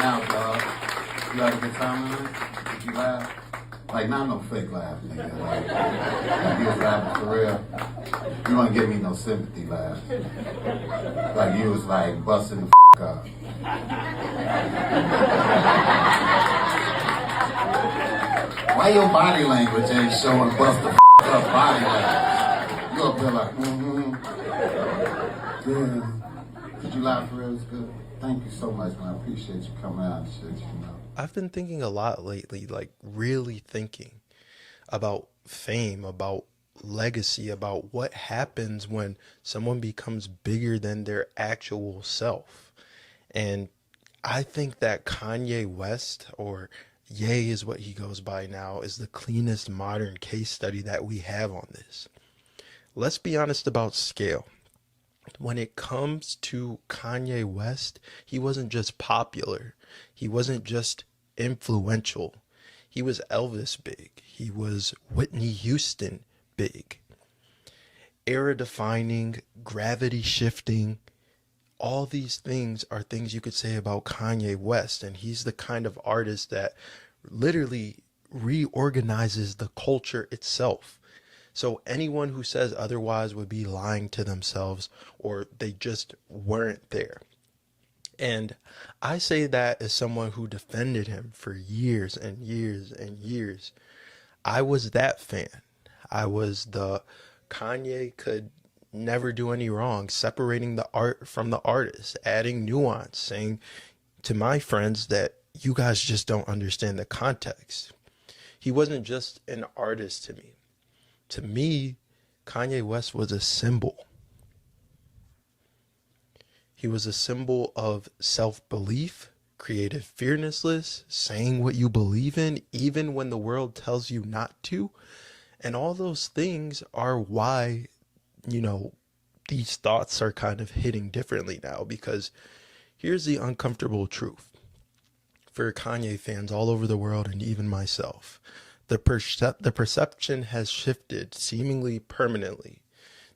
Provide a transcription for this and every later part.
out, dog. You had a good time in it? Did you laugh? Like, not no fake laugh, nigga. Like you was laughing for real. You wouldn't give me no sympathy laugh. Like you was like busting the up. Why your body language ain't showing bust the up body language? You up there like, yeah. Did you laugh for real? It's good. Thank you so much, man. I appreciate you coming out and shit, you know. I've been thinking a lot lately, like really thinking about fame, about legacy, about what happens when someone becomes bigger than their actual self. And I think that Kanye West, or Ye is what he goes by now, is the cleanest modern case study that we have on this. Let's be honest about scale. When it comes to Kanye West, he wasn't just popular. He wasn't just influential. He was Elvis big. He was Whitney Houston big. Era defining, gravity shifting. All these things are things you could say about Kanye West. And he's the kind of artist that literally reorganizes the culture itself. So anyone who says otherwise would be lying to themselves, or they just weren't there. And I say that as someone who defended him for years and years and years. I was that fan. I was the Kanye could never do any wrong, separating the art from the artist, adding nuance, saying to my friends that you guys just don't understand the context. He wasn't just an artist to me. To me, Kanye West was a symbol. He was a symbol of self-belief, creative fearlessness, saying what you believe in, even when the world tells you not to. And all those things are why, these thoughts are kind of hitting differently now, because here's the uncomfortable truth. For Kanye fans all over the world, and even myself, the perception has shifted seemingly permanently.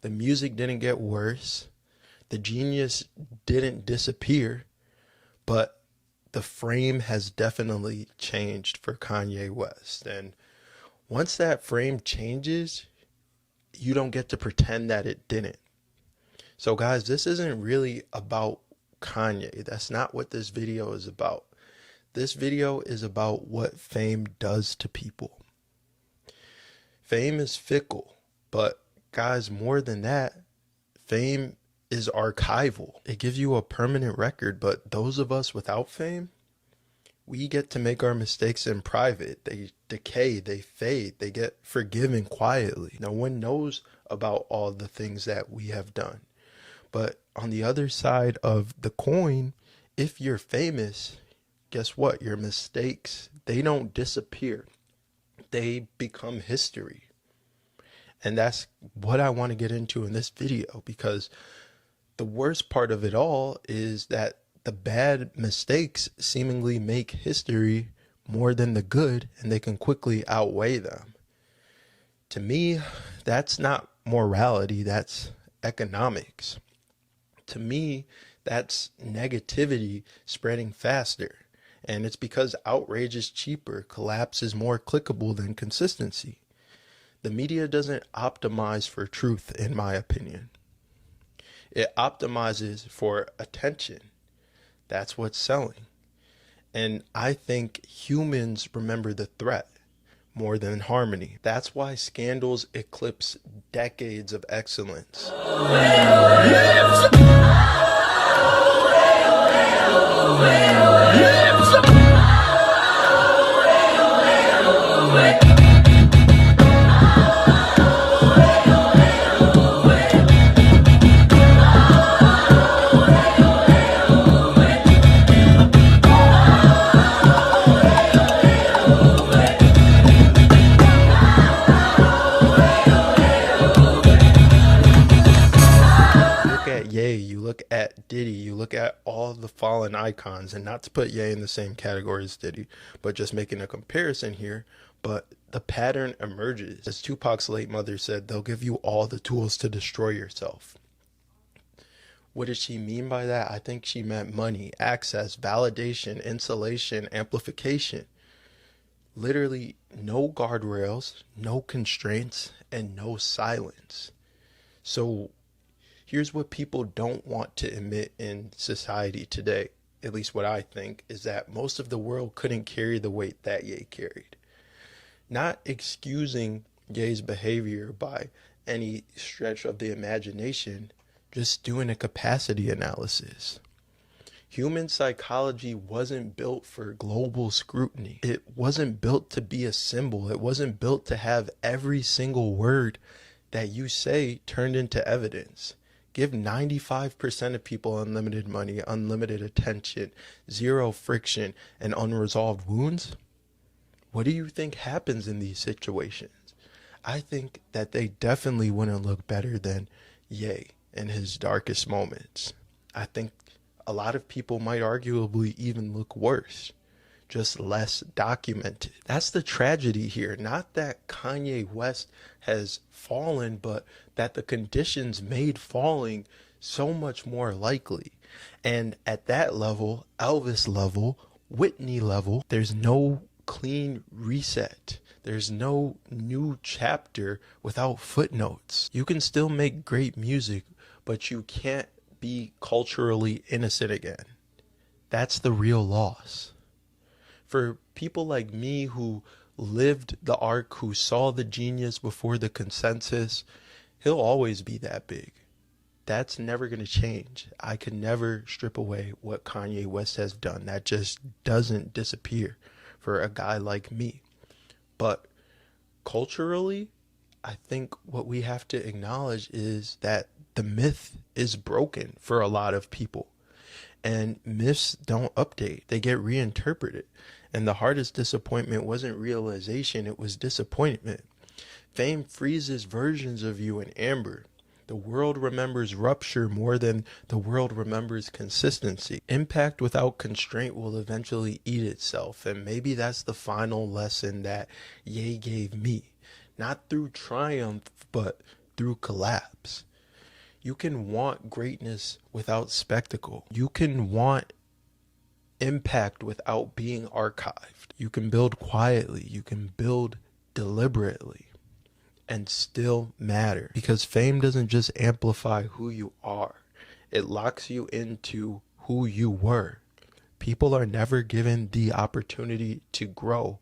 The music didn't get worse. The genius didn't disappear. But the frame has definitely changed for Kanye West. And once that frame changes, you don't get to pretend that it didn't. So guys, this isn't really about Kanye. That's not what this video is about. This video is about what fame does to people. Fame is fickle, but guys, more than that, fame is archival. It gives you a permanent record, but those of us without fame, we get to make our mistakes in private. They decay, they fade, they get forgiven quietly. No one knows about all the things that we have done. But on the other side of the coin, if you're famous, guess what? Your mistakes, they don't disappear. They become history. And that's what I want to get into in this video, because the worst part of it all is that the bad mistakes seemingly make history more than the good, and they can quickly outweigh them. To me, that's not morality, that's economics. To me, that's negativity spreading faster. And it's because outrage is cheaper, collapse is more clickable than consistency. The media doesn't optimize for truth, in my opinion. It optimizes for attention. That's what's selling. And I think humans remember the threat more than harmony. That's why scandals eclipse decades of excellence. You look at Diddy, you look at all the fallen icons, and not to put Ye in the same category as Diddy, but just making a comparison here. But the pattern emerges. As Tupac's late mother said, they'll give you all the tools to destroy yourself. What did she mean by that? I think she meant money, access, validation, insulation, amplification. Literally no guardrails, no constraints, and no silence. So here's what people don't want to admit in society today, at least what I think, is that most of the world couldn't carry the weight that Ye carried. Not excusing Ye's behavior by any stretch of the imagination, just doing a capacity analysis. Human psychology wasn't built for global scrutiny. It wasn't built to be a symbol. It wasn't built to have every single word that you say turned into evidence. Give 95% of people unlimited money, unlimited attention, zero friction, and unresolved wounds. What do you think happens in these situations? I think that they definitely wouldn't look better than Ye in his darkest moments. I think a lot of people might arguably even look worse, just less documented. That's the tragedy here. Not that Kanye West has fallen, but that the conditions made falling so much more likely. And at that level, Elvis level, Whitney level, there's no clean reset. There's no new chapter without footnotes. You can still make great music, but you can't be culturally innocent again. That's the real loss. For people like me who lived the arc, who saw the genius before the consensus, he'll always be that big. That's never going to change. I could never strip away what Kanye West has done. That just doesn't disappear for a guy like me. But culturally, I think what we have to acknowledge is that the myth is broken for a lot of people. And myths don't update. They get reinterpreted. And the hardest disappointment wasn't realization, it was disappointment. Fame freezes versions of you in amber. The world remembers rupture more than the world remembers consistency. Impact without constraint will eventually eat itself. And maybe that's the final lesson that Ye gave me. Not through triumph, but through collapse. You can want greatness without spectacle. You can want impact without being archived. You can build quietly. You can build deliberately and still matter. Because fame doesn't just amplify who you are. It locks you into who you were. People are never given the opportunity to grow.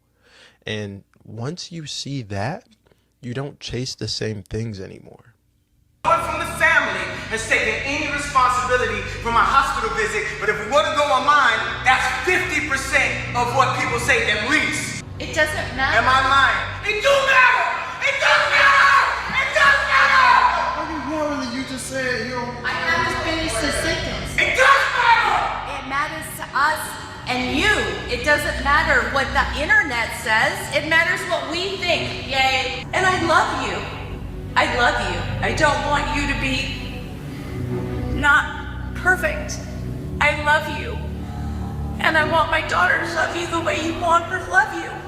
And once you see that, you don't chase the same things anymore. No one from the family has taken any responsibility for my hospital visit, but if we were to go on mine, that's 50% of what people say at least. It doesn't matter. Am I lying? It do matter! It does matter! It does matter! I mean, morally, you just said, you know. I have to finish the sentence. It does matter! It matters to us and you. It doesn't matter what the internet says. It matters what we think. Yay. And I love you. I love you. I don't want you to be not perfect. I love you. And I want my daughter to love you the way you want her to love you.